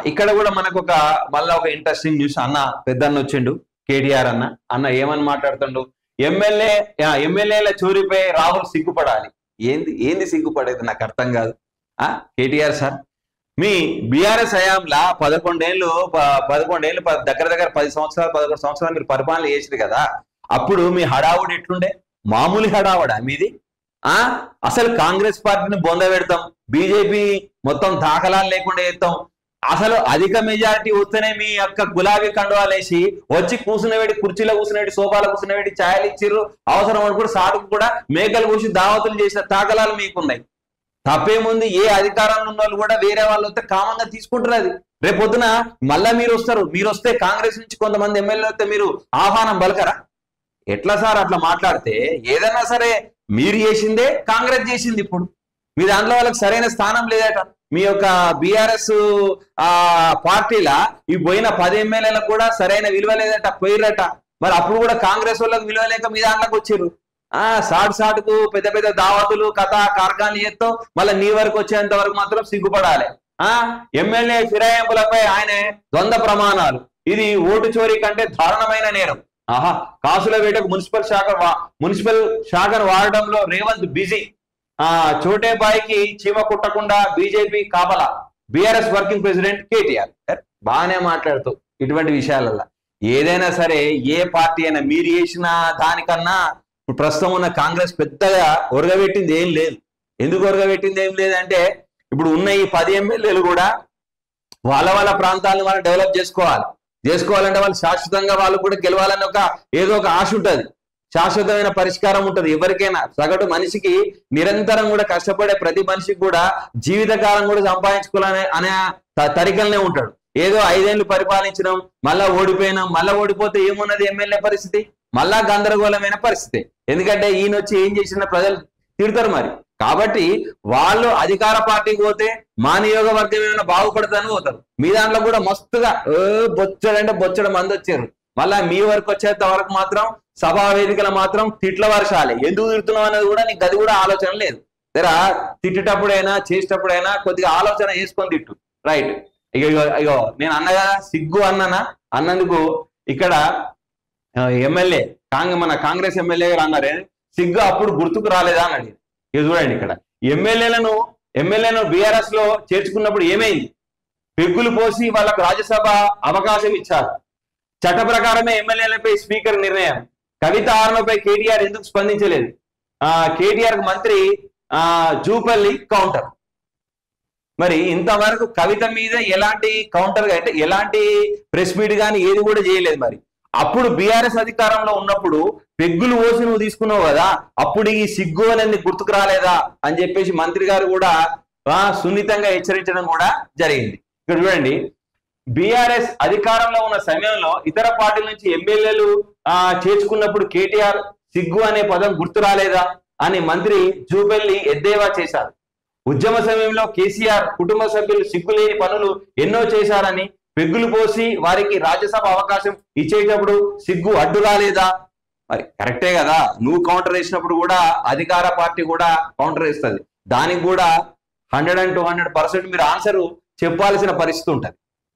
ఇక్కడ కూడా మనకు మళ్ళా ఒక ఇంట్రెస్టింగ్ న్యూస్. అన్న పెద్దన్న వచ్చిండు, కేటీఆర్ అన్న ఏమని మాట్లాడుతుండు, ఎమ్మెల్యేల చోరీపై రాహుల్ సిగ్గుపడాలి. ఏంది సిగ్గుపడేది నాకు అర్థం కాదు. కేటీఆర్ సార్, మీ బీఆర్ఎస్ హయాంలా 11 దగ్గర 10 సంవత్సరాలు 11 సంవత్సరాలు మీరు పరిపాలన చేసిరు కదా. అప్పుడు మీ హడావుడు ఎట్లుండే? మామూలు హడావుడా మీది? అసలు కాంగ్రెస్ పార్టీని బొంద పెడతాం, బీజేపీ మొత్తం దాఖలాలు లేకుండా చేస్తాం, అసలు అధిక మెజారిటీ వస్తేనే మీ యొక్క గులాబీ కండువాలు వేసి వచ్చి కూర్చునేవేడి, కుర్చీలో కూర్చునేవి, సోఫాలో కూర్చునేవేడి, ఛాయలు ఇచ్చిర్రు, అవసరం అనుకుంటే సాటుకు కూడా మేకలు కూసి దావతులు చేసిన దాఖలాలు మీకున్నాయి. తప్పేముంది? ఏ అధికారంలో ఉన్న వాళ్ళు కూడా వేరే వాళ్ళు వస్తే కామంగా తీసుకుంటారు. అది రేపు పొద్దున మళ్ళా మీరు వస్తారు, మీరు వస్తే కాంగ్రెస్ నుంచి కొంతమంది ఎమ్మెల్యేలు వస్తే మీరు ఆహ్వానం పలకరా? ఎట్లా సార్ అట్లా మాట్లాడితే? ఏదైనా సరే మీరు చేసిందే కాంగ్రెస్ చేసింది. ఇప్పుడు మీ దాంట్లో వాళ్ళకి సరైన స్థానం లేదట. మీ యొక్క బీఆర్ఎస్ పార్టీలా ఈ పోయిన 10 ఎమ్మెల్యేలకు కూడా సరైన విలువ లేదట, పోయిరట. మరి అప్పుడు కూడా కాంగ్రెస్ వాళ్ళకి విలువ లేక మీ దాంట్లోకి వచ్చారు. సాటుకు పెద్ద పెద్ద దావతులు కథ కార్ఖాన్లు చేస్తూ మళ్ళీ నీ వరకు వచ్చేంత వరకు మాత్రం సిగ్గుపడాలి. ఎమ్మెల్యే ఫిరాయింపులపై ఆయన ద్వంద్వ ప్రమాణాలు, ఇది ఓటు చోరీ కంటే దారుణమైన నేరం. కాసుల వేటకు మున్సిపల్ శాఖను వాడడంలో రేవంత్ బిజీ. చోటేబాయికి చీమ కుట్టకుండా బీజేపీ కాపలా, బీఆర్ఎస్ వర్కింగ్ ప్రెసిడెంట్ కేటీఆర్. బాగానే మాట్లాడుతూ ఇటువంటి విషయాలలో ఏదైనా సరే ఏ పార్టీ అయినా మీరు చేసిన దానికన్నా ఇప్పుడు ప్రస్తుతం ఉన్న కాంగ్రెస్ పెద్దగా ఒరగబెట్టింది ఏం లేదు. ఎందుకు ఒరగబెట్టింది ఏం లేదంటే ఇప్పుడు ఉన్న ఈ 10 ఎమ్మెల్యేలు కూడా వాళ్ళ ప్రాంతాలను వాళ్ళు డెవలప్ చేసుకోవాలంటే వాళ్ళు శాశ్వతంగా వాళ్ళు కూడా గెలవాలని ఏదో ఒక ఆశ ఉంటుంది, శాశ్వతమైన పరిష్కారం ఉంటుంది. ఎవరికైనా సగటు మనిషికి నిరంతరం కూడా కష్టపడే ప్రతి మనిషికి కూడా జీవితకాలం కూడా సంపాదించుకోవాలనే తరికలనే ఉంటాడు. ఏదో 5 ఏళ్ళు పరిపాలించడం, మళ్ళా ఓడిపోయినాం, మళ్ళా ఓడిపోతే ఏమున్నది ఎమ్మెల్యే పరిస్థితి? మళ్ళా గందరగోళమైన పరిస్థితి. ఎందుకంటే ఈయన వచ్చి ఏం చేసిన ప్రజలు తిడతారు మరి. కాబట్టి వాళ్ళు అధికార పార్టీకి పోతే మా నియోగవర్గం ఏమైనా బాగుపడతాను పోతారు. మీ దాంట్లో కూడా మస్తుగా బొచ్చడ మంది వచ్చారు. మళ్ళా మీ వరకు వచ్చేంత వరకు మాత్రం సభా వేదికల మాత్రం తిట్ల వర్షాలే. ఎందుకు తిడుతున్నావు అనేది కూడా నీకు అది కూడా ఆలోచన లేదు. జరా తిట్టేటప్పుడైనా చేసేటప్పుడైనా కొద్దిగా ఆలోచన చేసుకొని తిట్టు. రైట్. ఇగో నేను అన్నగా సిగ్గు అన్నందుకు ఇక్కడ ఎమ్మెల్యే మన కాంగ్రెస్ ఎమ్మెల్యే గారు అన్నారే, సిగ్గు అప్పుడు గుర్తుకు రాలేదా అని అడిగింది. ఇది చూడండి, ఇక్కడ ఎమ్మెల్యేలను బీఆర్ఎస్ లో చేర్చుకున్నప్పుడు ఏమైంది? పెగ్గులు పోసి వాళ్ళకు రాజ్యసభ అవకాశం ఇచ్చారు. చట్ట ప్రకారమే ఎమ్మెల్యేలపై స్పీకర్ నిర్ణయం. కవిత ఆరోపణపై కేటీఆర్ ఎందుకు స్పందించలేదు? కేటీఆర్ మంత్రి జూపల్లి కౌంటర్. మరి ఇంతవరకు కవిత మీద ఎలాంటి కౌంటర్ అంటే ఎలాంటి ప్రెస్ మీట్ కానీ ఏది కూడా చేయలేదు. మరి అప్పుడు బీఆర్ఎస్ అధికారంలో ఉన్నప్పుడు పెగ్గులు పోసి నువ్వు తీసుకున్నావు కదా, అప్పుడు ఈ సిగ్గు అనేది గుర్తుకు రాలేదా అని చెప్పేసి మంత్రి గారు కూడా సున్నితంగా హెచ్చరించడం కూడా జరిగింది. ఇక్కడ చూడండి, బీఆర్ఎస్ అధికారంలో ఉన్న సమయంలో ఇతర పార్టీల నుంచి ఎమ్మెల్యేలు చేర్చుకున్నప్పుడు కేటీఆర్ సిగ్గు అనే పదం గుర్తు రాలేదా అని మంత్రి జూబెల్లి ఎద్దేవా చేశారు. ఉద్యమ సమయంలో కేసీఆర్ కుటుంబ సభ్యులు సిగ్గులేని పనులు ఎన్నో చేశారని, పెగ్గులు పోసి వారికి రాజ్యసభ అవకాశం ఇచ్చేటప్పుడు సిగ్గు అడ్డు రాలేదా? మరి కరెక్టే కదా, నువ్వు కౌంటర్ వేసినప్పుడు కూడా అధికార పార్టీ కూడా కౌంటర్ వేస్తుంది. దానికి కూడా 100 and 200% మీరు ఆన్సర్ చెప్పాల్సిన పరిస్థితి ఉంటుంది.